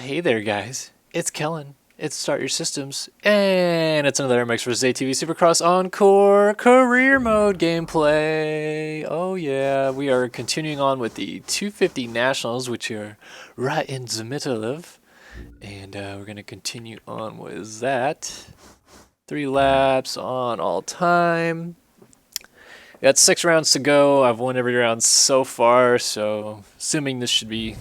Hey there, guys. It's Kellen. It's Start Your Systems, and it's another MX vs. ATV Supercross Encore career mode gameplay. Oh yeah, we are continuing on with the 250 Nationals, which are right in the middle of, and we're gonna continue on with that. 3 laps on all time. We got 6 rounds to go. I've won every round so far, so assuming this should be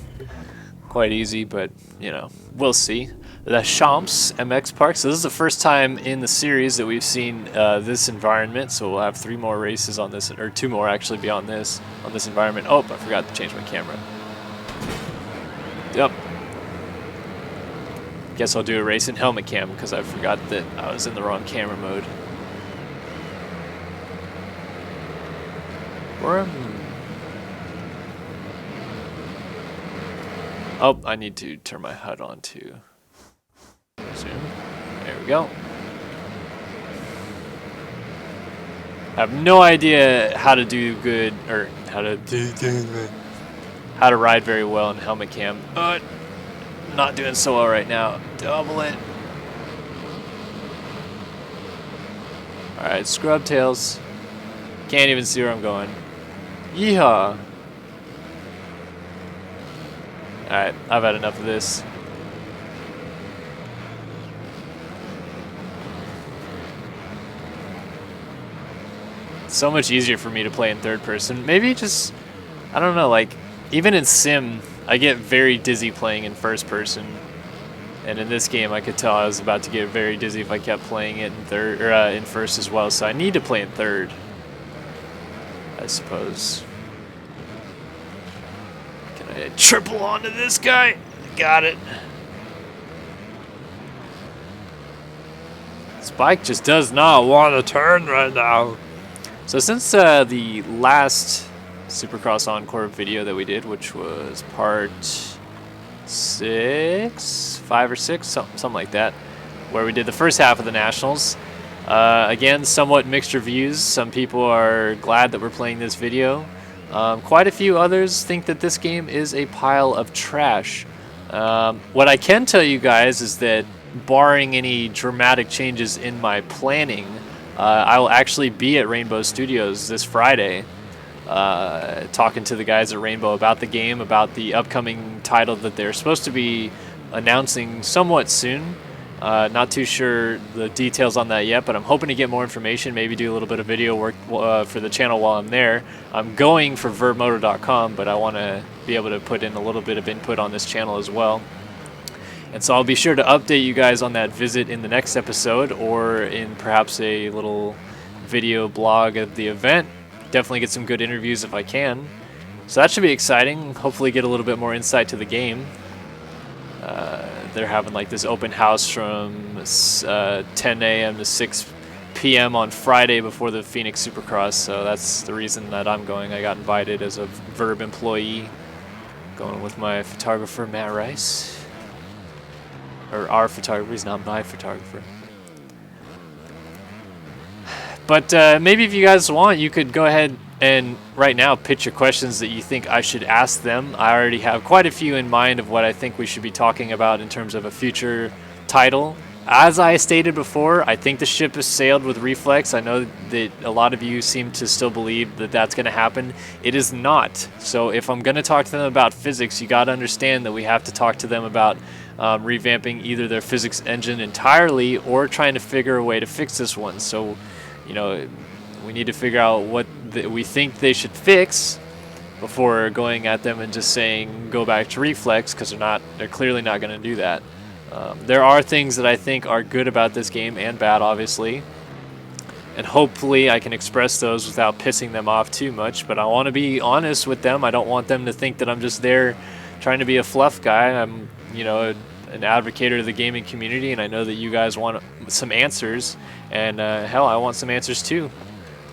quite easy, but you know, we'll see. The Champs MX Park. So this is the first time in the series that we've seen this environment. So we'll have 3 more races on this, or 2 more actually beyond this on this environment. Oh, I forgot to change my camera. Yep. Guess I'll do a race in helmet cam because I forgot that I was in the wrong camera mode. Oh, I need to turn my HUD on too. Zoom. There we go. I have no idea how to do good, or how to ride very well in helmet cam. But not doing so well right now. Double it. Alright, scrub tails. Can't even see where I'm going. Yeehaw. Alright, I've had enough of this. It's so much easier for me to play in third person. Maybe just, I don't know, like, even in Sim, I get very dizzy playing in first person. And in this game, I could tell I was about to get very dizzy if I kept playing it in third, or in first as well. So I need to play in third, I suppose. Can I triple onto this guy? Got it. This bike just does not want to turn right now. So since the last Supercross Encore video that we did, which was part 5 or 6, something like that, where we did the first half of the Nationals. Again, somewhat mixed reviews. Some people are glad that we're playing this video. Quite a few others think that this game is a pile of trash. What I can tell you guys is that, barring any dramatic changes in my planning, I will actually be at Rainbow Studios this Friday, talking to the guys at Rainbow about the game, about the upcoming title that they're supposed to be announcing somewhat soon. Not too sure the details on that yet, but I'm hoping to get more information, maybe do a little bit of video work for the channel while I'm there. I'm going for verbmoto.com, but I want to be able to put in a little bit of input on this channel as well. And so I'll be sure to update you guys on that visit in the next episode, or in perhaps a little video blog of the event. Definitely get some good interviews if I can. So that should be exciting. Hopefully get a little bit more insight to the game. They're having like this open house from 10 a.m. to 6 p.m. on Friday before the Phoenix Supercross. So that's the reason that I'm going. I got invited as a Verb employee, going with my photographer, Matt Rice. Or our photographer, he's not my photographer. But maybe if you guys want, you could go ahead and right now pitch your questions that you think I should ask them. I already have quite a few in mind of what I think we should be talking about in terms of a future title. As I stated before, I think the ship has sailed with Reflex. I know that a lot of you seem to still believe that that's going to happen. It is not. So if I'm going to talk to them about physics, you got to understand that we have to talk to them about revamping either their physics engine entirely or trying to figure a way to fix this one. So, you know, we need to figure out what we think they should fix before going at them and just saying go back to Reflex, because they're clearly not going to do that. There are things that I think are good about this game, and bad obviously, and hopefully I can express those without pissing them off too much, but I want to be honest with them. I don't want them to think that I'm just there trying to be a fluff guy. I'm, you know, an advocate of the gaming community, and I know that you guys want some answers, and hell, I want some answers too.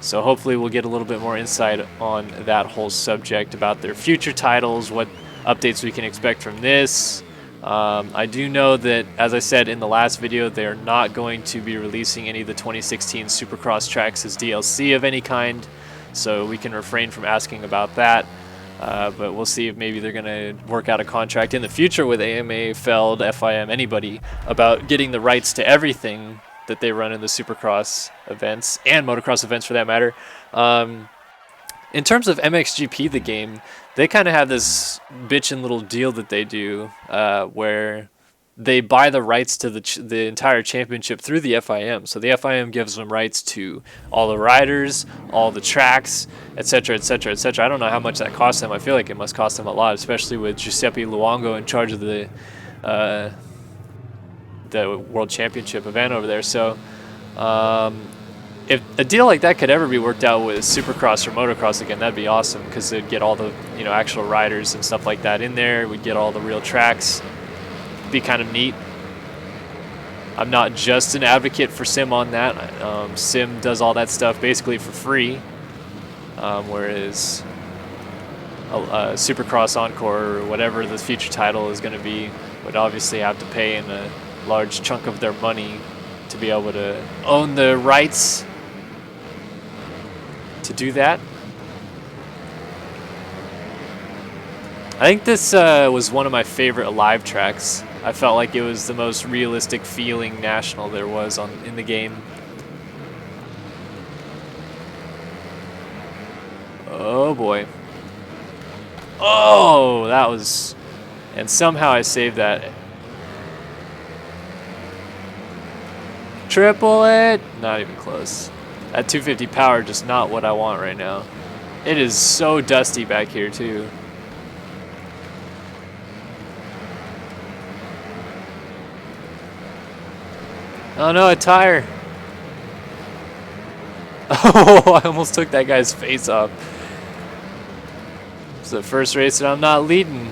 So hopefully we'll get a little bit more insight on that whole subject about their future titles, what updates we can expect from this. I do know that, as I said in the last video, they're not going to be releasing any of the 2016 Supercross tracks as DLC of any kind, so we can refrain from asking about that. But we'll see if maybe they're going to work out a contract in the future with AMA, Feld, FIM, anybody, about getting the rights to everything that they run in the Supercross events and motocross events for that matter. In terms of MXGP, the game, they kind of have this bitchin' little deal that they do where they buy the rights to the entire championship through the FIM. So the FIM gives them rights to all the riders, all the tracks, etc., etc., etc. I don't know how much that costs them. I feel like it must cost them a lot, especially with Giuseppe Luongo in charge of the World Championship event over there. So if a deal like that could ever be worked out with Supercross or motocross again, that'd be awesome, because they'd get all the actual riders and stuff like that in there. We'd get all the real tracks. Be kind of neat. I'm not just an advocate for Sim on that. Sim does all that stuff basically for free, whereas Supercross Encore or whatever the future title is going to be would obviously have to pay in a large chunk of their money to be able to own the rights to do that. I think this was one of my favorite live tracks. I felt like it was the most realistic feeling national there was in the game. Oh boy. Oh, that was... And somehow I saved that. Triple it! Not even close. That 250 power, just not what I want right now. It is so dusty back here too. Oh no, a tire. Oh, I almost took that guy's face off. It's the first race that I'm not leading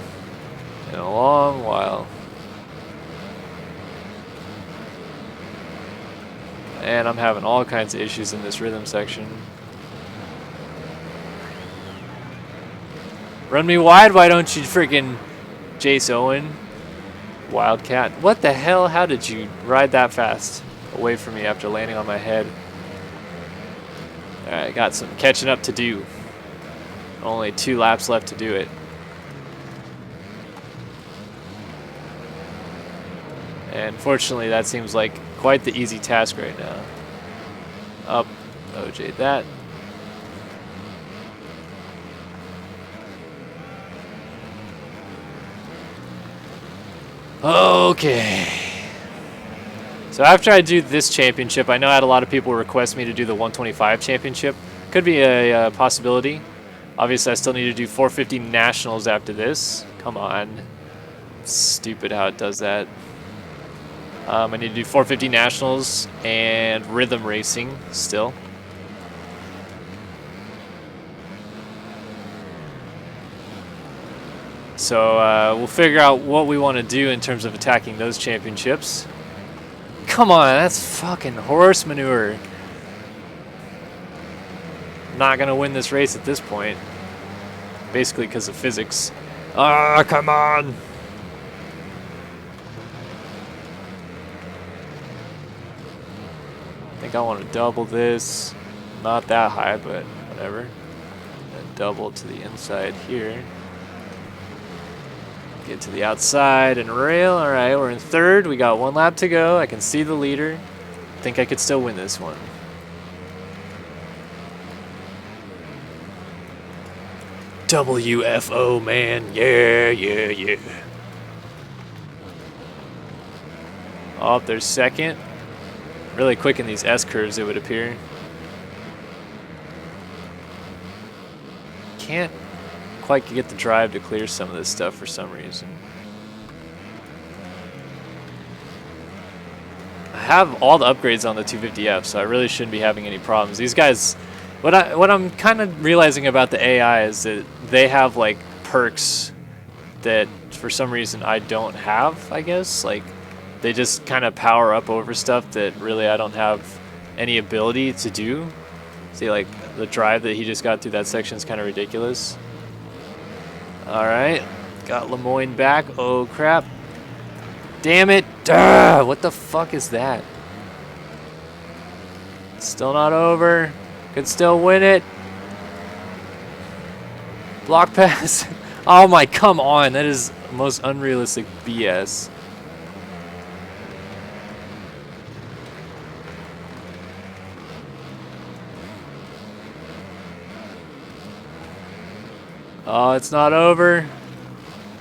in a long while. And I'm having all kinds of issues in this rhythm section. Run me wide, why don't you freaking Jace Owen? Wildcat. What the hell? How did you ride that fast away from me after landing on my head? Alright, got some catching up to do. Only 2 laps left to do it. And fortunately, that seems like quite the easy task right now. Up, OJ that. Okay. So after I do this championship, I know I had a lot of people request me to do the 125 championship. Could be a possibility. Obviously, I still need to do 450 nationals after this. Come on. It's stupid how it does that. I need to do 450 nationals and rhythm racing still. So we'll figure out what we want to do in terms of attacking those championships. Come on, that's fucking horse manure. Not gonna win this race at this point. Basically because of physics. Ah, come on! I think I want to double this. Not that high, but whatever. And double to the inside here. Get to the outside and rail. All right, we're in third. We got 1 lap to go. I can see the leader. I think I could still win this one. WFO, man. Yeah, yeah, yeah. Oh, there's second. Really quick in these S curves, it would appear. Can't quite get the drive to clear some of this stuff for some reason. I have all the upgrades on the 250F, so I really shouldn't be having any problems. These guys, what I'm kind of realizing about the AI is that they have like perks that for some reason I don't have, I guess. Like they just kind of power up over stuff that really I don't have any ability to do. See, like the drive that he just got through that section is kind of ridiculous. All right, got Lemoyne back. Oh crap! Damn it! Duh, what the fuck is that? Still not over. Could still win it. Block pass. Oh my, come on. That is the most unrealistic BS. Oh, it's not over.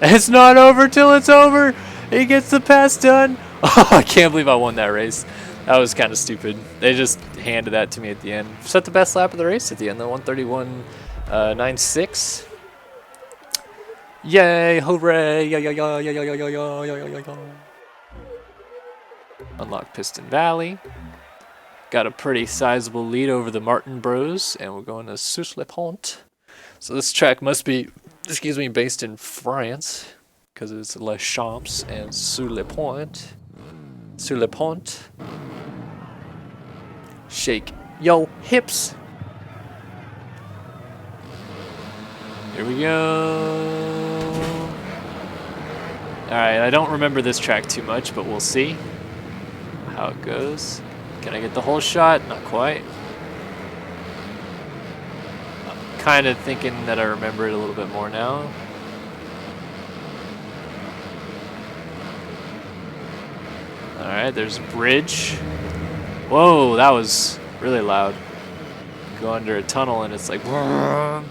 It's not over till it's over. He gets the pass done. Oh, I can't believe I won that race. That was kind of stupid. They just handed that to me at the end. Set the best lap of the race at the end, though. 131.96. Yay! Hooray! Yeah, yeah, yeah, yeah, yeah, yeah, yeah, yeah, yeah, yeah, yeah. Unlock Piston Valley. Got a pretty sizable lead over the Martin Bros, and we're going to Sulleont. So this track must be, excuse me, based in France, because it's Les Champs and Sulleont. Sulleont. Shake yo hips. Here we go. Alright, I don't remember this track too much, but we'll see how it goes. Can I get the whole shot? Not quite. I'm kind of thinking that I remember it a little bit more now. Alright, there's a bridge. Whoa, that was really loud. Go under a tunnel and it's like on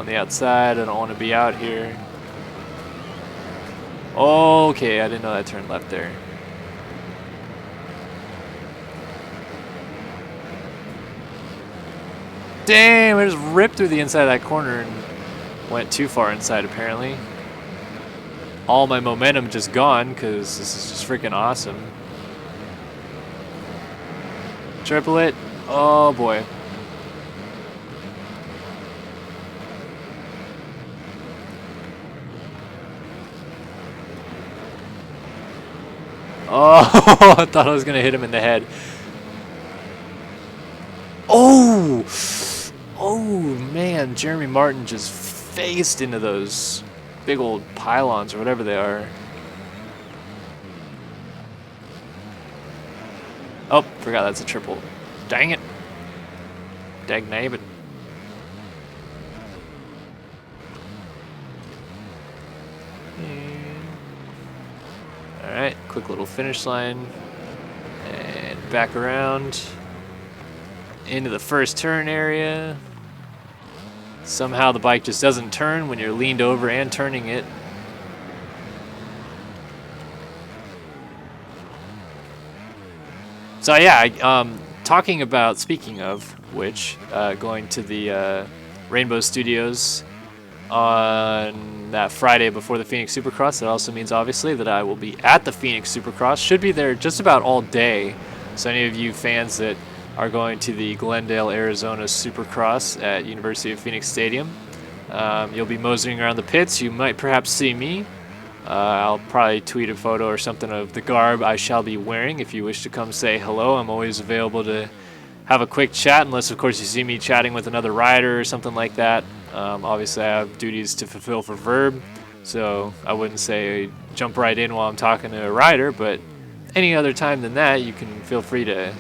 the outside. I don't want to be out here. Okay, I didn't know that turned left there. Damn, I just ripped through the inside of that corner and went too far inside apparently. All my momentum just gone because this is just freaking awesome. Triple it. Oh boy. Oh, I thought I was going to hit him in the head. Oh! Oh, man. Jeremy Martin just phased into those big old pylons or whatever they are. Oh, forgot that's a triple. Dang it. Dag nabbit. Alright, quick little finish line. And back around. Into the first turn area. Somehow the bike just doesn't turn when you're leaned over and turning it. So yeah, talking about, speaking of which, going to the Rainbow Studios on that Friday before the Phoenix Supercross. That also means obviously that I will be at the Phoenix Supercross. Should be there just about all day. So any of you fans that are going to the Glendale, Arizona Supercross at University of Phoenix Stadium, you'll be moseying around the pits. You might perhaps see me. I'll probably tweet a photo or something of the garb I shall be wearing. If you wish to come say hello, I'm always available to have a quick chat, unless of course you see me chatting with another rider or something like that. Obviously I have duties to fulfill for Verb, so I wouldn't say jump right in while I'm talking to a rider, but any other time than that you can feel free to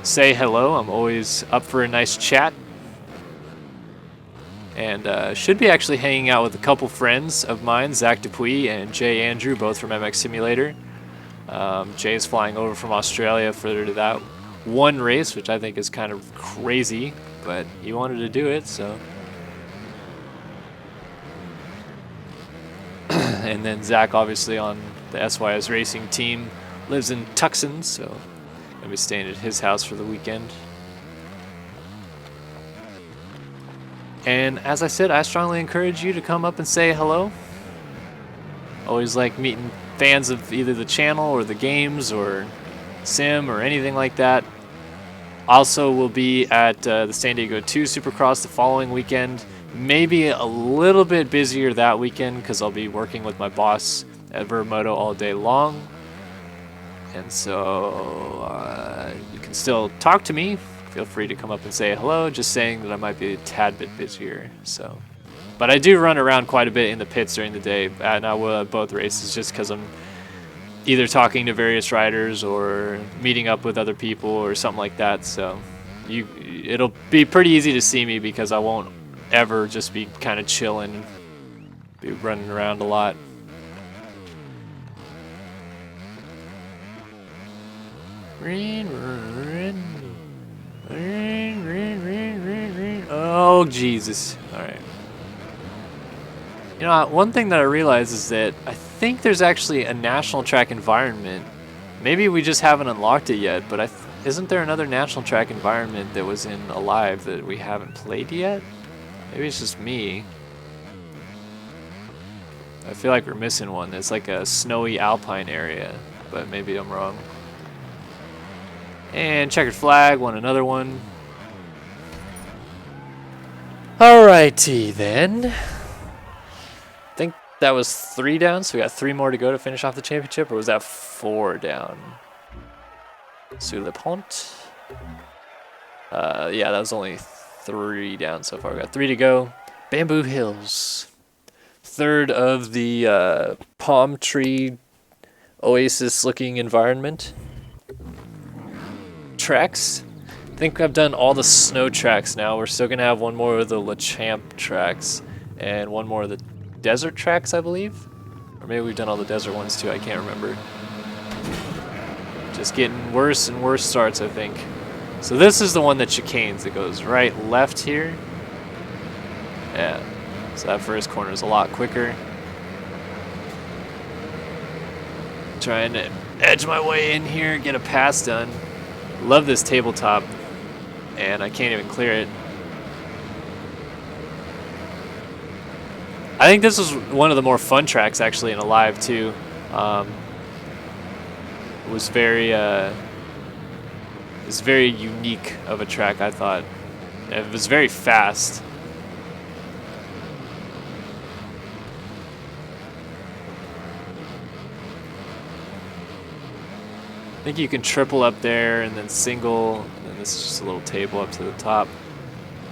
say hello. I'm always up for a nice chat. And should be actually hanging out with a couple friends of mine, Zach Dupuis and Jay Andrew, both from MX Simulator. Jay's flying over from Australia for that one race, which I think is kind of crazy, but he wanted to do it, so. And then Zach, obviously on the SYS Racing team, lives in Tucson, so I'll be staying at his house for the weekend. And as I said, I strongly encourage you to come up and say hello. Always like meeting fans of either the channel or the games or sim or anything like that. Also, we'll be at the San Diego 2 Supercross the following weekend. Maybe a little bit busier that weekend because I'll be working with my boss at Vermoto all day long. And so you can still talk to me. Feel free to come up and say hello, just saying that I might be a tad bit busier. So, but I do run around quite a bit in the pits during the day, and I will at both races just because I'm either talking to various riders or meeting up with other people or something like that. So it'll be pretty easy to see me because I won't ever just be kind of chilling, be running around a lot. Oh, Jesus. Alright. You know, one thing that I realized is that I think there's actually a national track environment. Maybe we just haven't unlocked it yet, but isn't there another national track environment that was in Alive that we haven't played yet? Maybe it's just me. I feel like we're missing one. It's like a snowy alpine area, but maybe I'm wrong. And checkered flag, won another one. Alrighty then. I think that was 3 down, so we got 3 more to go to finish off the championship, or was that 4 down? Sulleont. Yeah, that was only 3 down so far. We got 3 to go. Bamboo Hills. 3rd of the palm tree oasis looking environment. Tracks. I think I've done all the snow tracks now. We're still going to have one more of the Lechamp tracks and one more of the desert tracks, I believe. Or maybe we've done all the desert ones too. I can't remember. Just getting worse and worse starts, I think. So this is the one that chicanes. It goes right, left here. Yeah. So that first corner is a lot quicker. Trying to edge my way in here, get a pass done. Love this tabletop, and I can't even clear it. I think this was one of the more fun tracks actually in Alive too. It was very unique of a track, I thought. It was very fast. I think you can triple up there and then single, and then this is just a little table up to the top.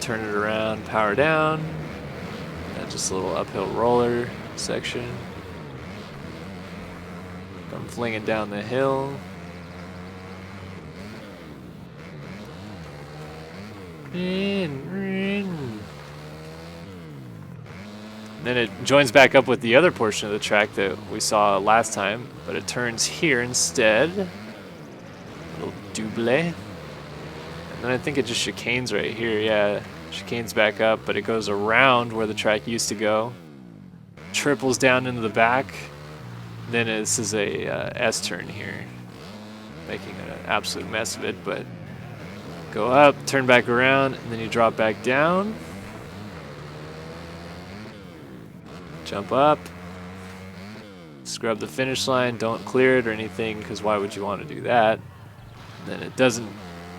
Turn it around, power down, and just a little uphill roller section. I'm flinging down the hill. Then it joins back up with the other portion of the track that we saw last time, but it turns here instead. A little double. And then I think it just chicanes right here. Yeah, chicanes back up, but it goes around where the track used to go. Triples down into the back. Then this is a S-turn here, making an absolute mess of it, but go up, turn back around, and then you drop back down. Jump up, scrub the finish line, don't clear it or anything, because why would you want to do that? And then it doesn't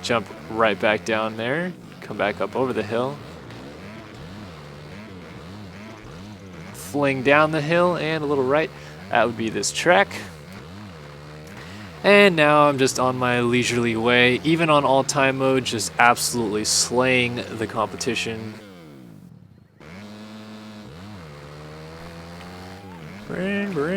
jump right back down there, come back up over the hill. Fling down the hill and a little right. That would be this track. And now I'm just on my leisurely way, even on all-time mode, just absolutely slaying the competition. Brin.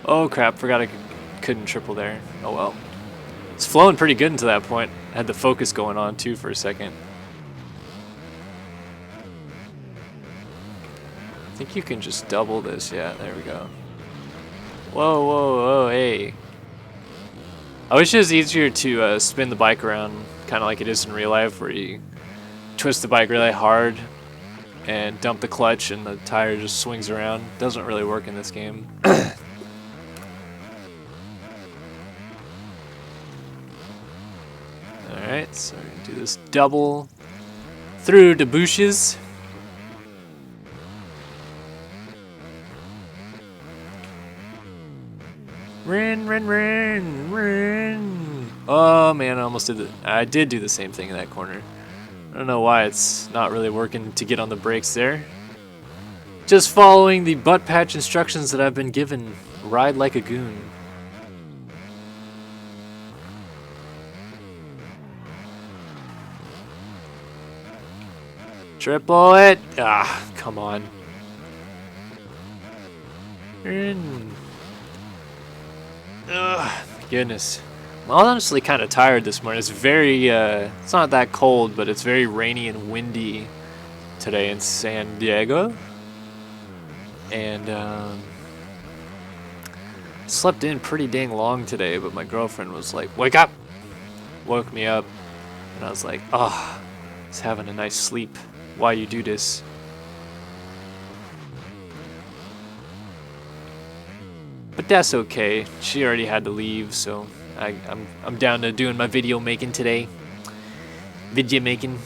Oh crap, forgot I couldn't triple there. Oh well. It's flowing pretty good until that point. Had the focus going on too for a second. I think you can just double this. Yeah, there we go. Whoa, hey. I wish it was easier to spin the bike around, kind of like it is in real life, where you twist the bike really hard and dump the clutch and the tire just swings around. Doesn't really work in this game. Alright, so we're going to do this double through the bushes. Rin. Oh man, I almost did it. I did do the same thing in that corner. I don't know why it's not really working to get on the brakes there. Just following the butt patch instructions that I've been given. Ride like a goon. Triple it. Ah, come on. Goodness. I'm honestly kind of tired this morning. It's very, it's not that cold, but it's very rainy and windy today in San Diego. And, slept in pretty dang long today, but my girlfriend was like, wake up! Woke me up, and I was like, oh, I was having a nice sleep. Why you do this? But that's okay. She already had to leave, so I'm down to doing my video making today. Video making.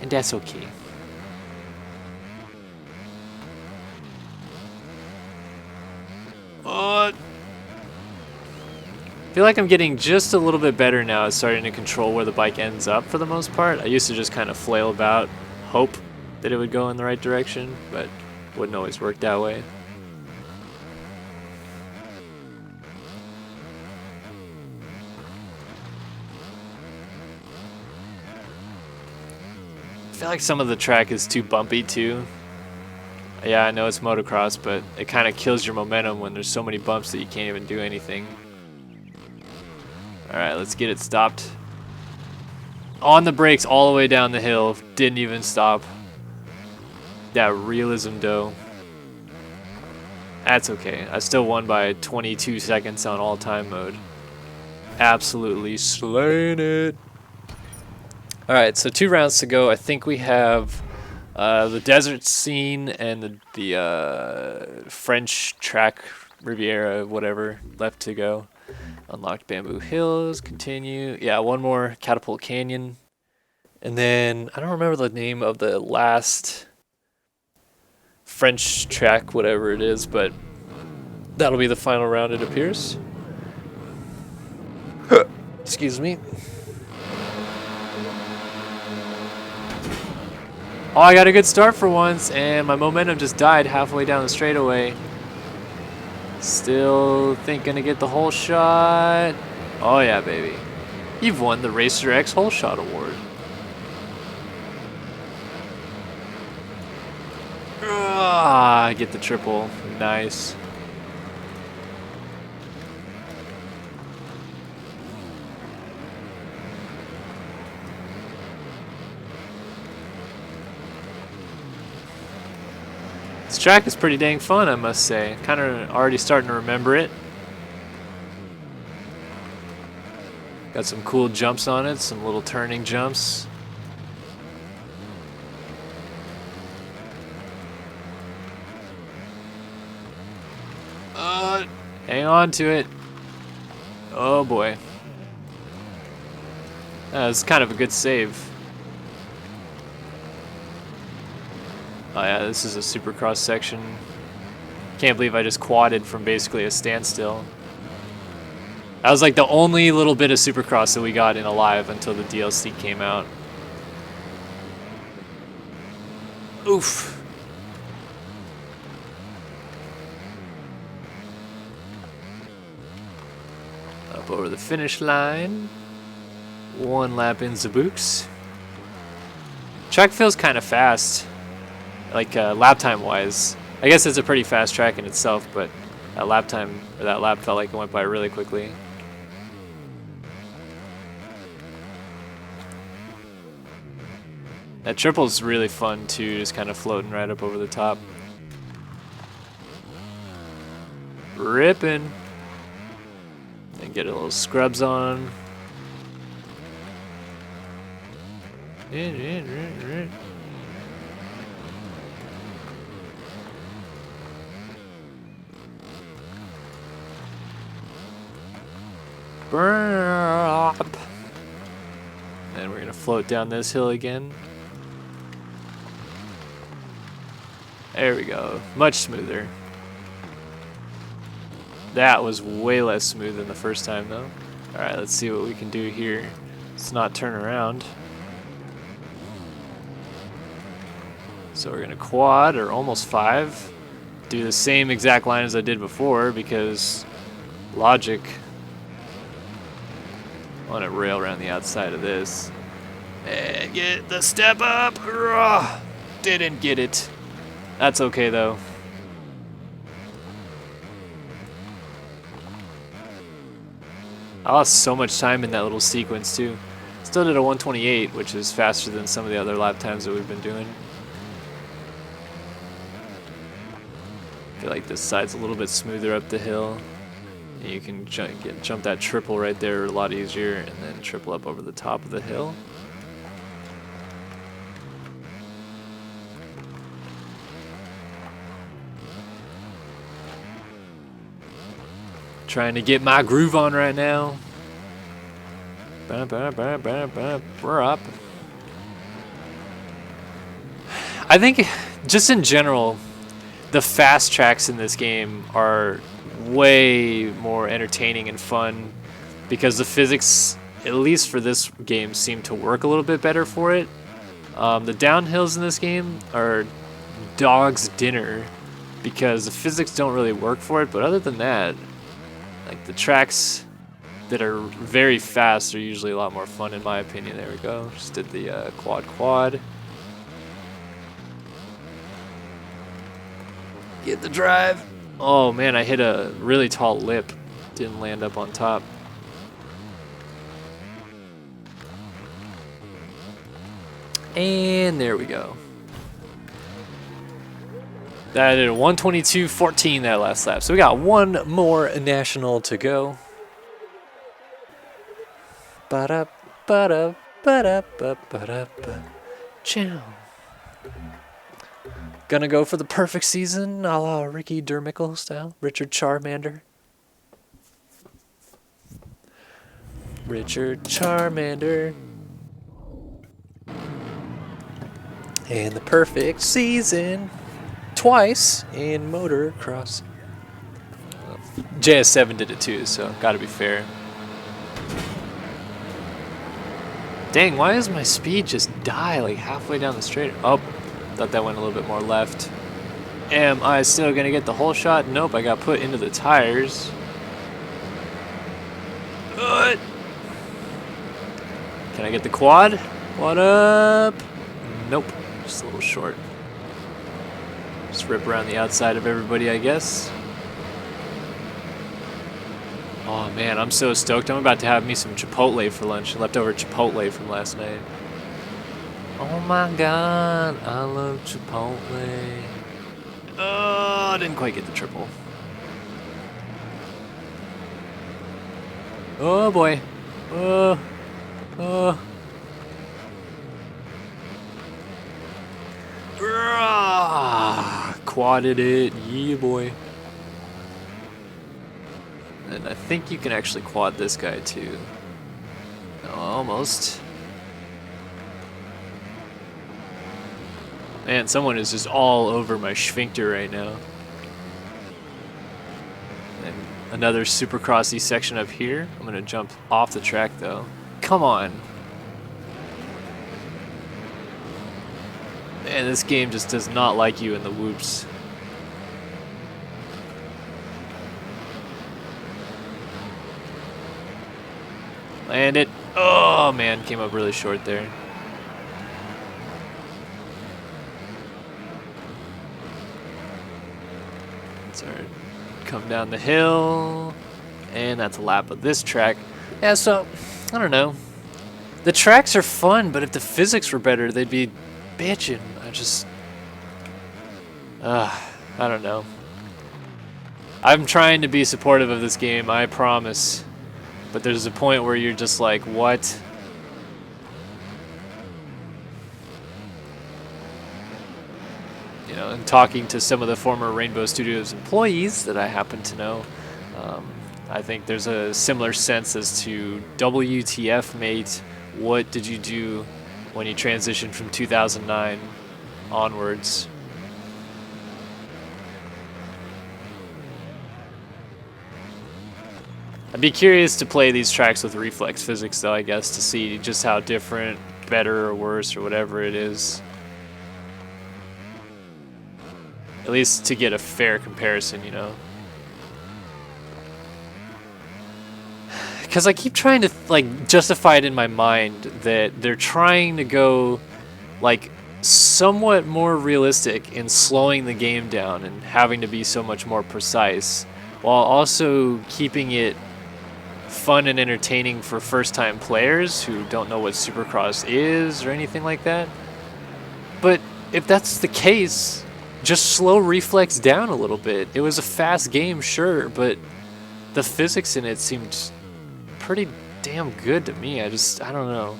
And that's okay. I feel like I'm getting just a little bit better now at starting to control where the bike ends up for the most part. I used to just kind of flail about, hope that it would go in the right direction, but wouldn't always work that way. I feel like some of the track is too bumpy too. Yeah, I know it's motocross, but it kind of kills your momentum when there's so many bumps that you can't even do anything. Alright, let's get it stopped. On the brakes all the way down the hill. Didn't even stop. That realism though. That's okay. I still won by 22 seconds on all-time mode. Absolutely slaying it. Alright, so 2 rounds to go. I think we have the desert scene and the French track Riviera, whatever, left to go. Unlocked Bamboo Hills, continue. Yeah, one more Catapult Canyon. And then, I don't remember the name of the last French track, whatever it is, but that'll be the final round, it appears. Excuse me. Oh, I got a good start for once, and my momentum just died halfway down the straightaway. Still thinking to get the hole shot. Oh yeah, baby. You've won the Racer X Hole Shot Award. Ah, get the triple. Nice. This track is pretty dang fun, I must say. Kind of already starting to remember it. Got some cool jumps on it, some little turning jumps. Hang on to it. Oh boy. That was kind of a good save. Oh yeah, this is a Supercross section. Can't believe I just quadded from basically a standstill. That was like the only little bit of Supercross that we got in Alive until the DLC came out. Oof. Up over the finish line. 1 lap in the books. Track feels kind of fast. Like lap time wise. I guess it's a pretty fast track in itself, but that lap time, or that lap felt like it went by really quickly. That triple's really fun too, just kind of floating right up over the top. Ripping. And get a little scrubs on. And we're gonna float down this hill again. There we go. Much smoother. That was way less smooth than the first time though. Alright, let's see what we can do here. Let's not turn around. So we're gonna quad, or almost 5. Do the same exact line as I did before because logic. I want to rail around the outside of this. And get the step up. Ugh. Didn't get it. That's okay though. I lost so much time in that little sequence too. Still did a 128, which is faster than some of the other lap times that we've been doing. I feel like this side's a little bit smoother up the hill. And you can jump that triple right there a lot easier, and then triple up over the top of the hill. Trying to get my groove on right now. We're up. I think just in general, the fast tracks in this game are way more entertaining and fun because the physics, at least for this game, seem to work a little bit better for it. The downhills in this game are dog's dinner because the physics don't really work for it, but other than that, like the tracks that are very fast are usually a lot more fun in my opinion. There we go. Just did the quad. Get the drive. Oh man, I hit a really tall lip. Didn't land up on top. And there we go. That did a 122.14 that last lap. So we got one more national to go. Ba-da, ba-da, ba-da, ba-da, ba. Chow. Gonna go for the perfect season, a la Ricky Dermickle style. Richard Charmander. Richard Charmander. And the perfect season. Twice in motocross. JS7 did it too, so gotta be fair. Dang, why does my speed just die like halfway down the straight? Oh, thought that went a little bit more left. Am I still gonna get the whole shot? Nope, I got put into the tires. Good. Can I get the quad? Quad up. Nope, just a little short. Just rip around the outside of everybody, I guess. Oh man, I'm so stoked. I'm about to have me some Chipotle for lunch. Leftover Chipotle from last night. Oh my god, I love Chipotle. Oh, I didn't quite get the triple. Oh boy. Oh. Quadded it, yeah boy. And I think you can actually quad this guy too. Almost. Man, someone is just all over my sphincter right now. And another supercrossy section up here. I'm gonna jump off the track though. Come on. Man, this game just does not like you in the whoops. Land it. Oh man, came up really short there. Let's come down the hill. And that's a lap of this track. Yeah, so, I don't know. The tracks are fun, but if the physics were better, they'd be bitching. I don't know. I'm trying to be supportive of this game, I promise. But there's a point where you're just like, what? You know, and talking to some of the former Rainbow Studios employees that I happen to know, I think there's a similar sense as to WTF, mate, what did you do when you transitioned from 2009 onwards? I'd be curious to play these tracks with reflex physics though, I guess, to see just how different, better or worse or whatever it is. At least to get a fair comparison, you know. because I keep trying to like justify it in my mind that they're trying to go like somewhat more realistic in slowing the game down and having to be so much more precise, while also keeping it fun and entertaining for first-time players who don't know what Supercross is or anything like that. But if that's the case, just slow Reflex down a little bit. It was a fast game, sure, but the physics in it seemed pretty damn good to me. I don't know.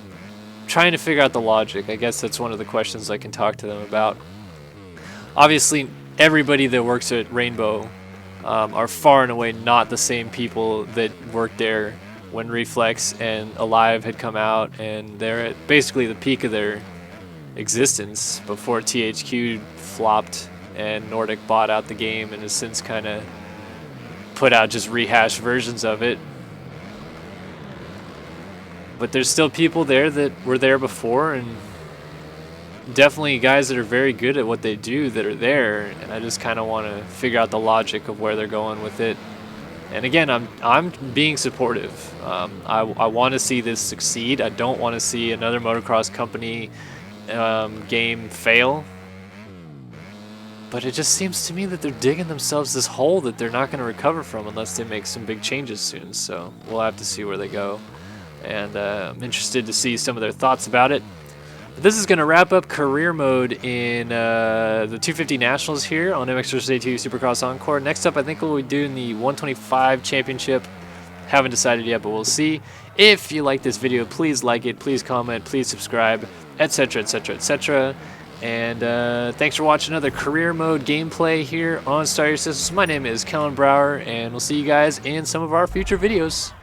Trying to figure out the logic. I guess that's one of the questions I can talk to them about. Obviously, everybody that works at Rainbow are far and away not the same people that worked there when Reflex and Alive had come out, and they're at basically the peak of their existence before THQ flopped and Nordic bought out the game and has since kind of put out just rehashed versions of it. But there's still people there that were there before, and definitely guys that are very good at what they do that are there, and I just kind of want to figure out the logic of where they're going with it. And again, I'm being supportive. I want to see this succeed. I don't want to see another motocross company game fail. But it just seems to me that they're digging themselves this hole that they're not going to recover from unless they make some big changes soon. So we'll have to see where they go. And I'm interested to see some of their thoughts about it. But this is going to wrap up career mode in the 250 Nationals here on MX vs. ATV Supercross Encore. Next up, I think we'll be doing the 125 Championship. Haven't decided yet, but we'll see. If you like this video, please like it, please comment, please subscribe, etc., etc., etc. And thanks for watching another career mode gameplay here on Star Your Systems. My name is Kellen Brower, and we'll see you guys in some of our future videos.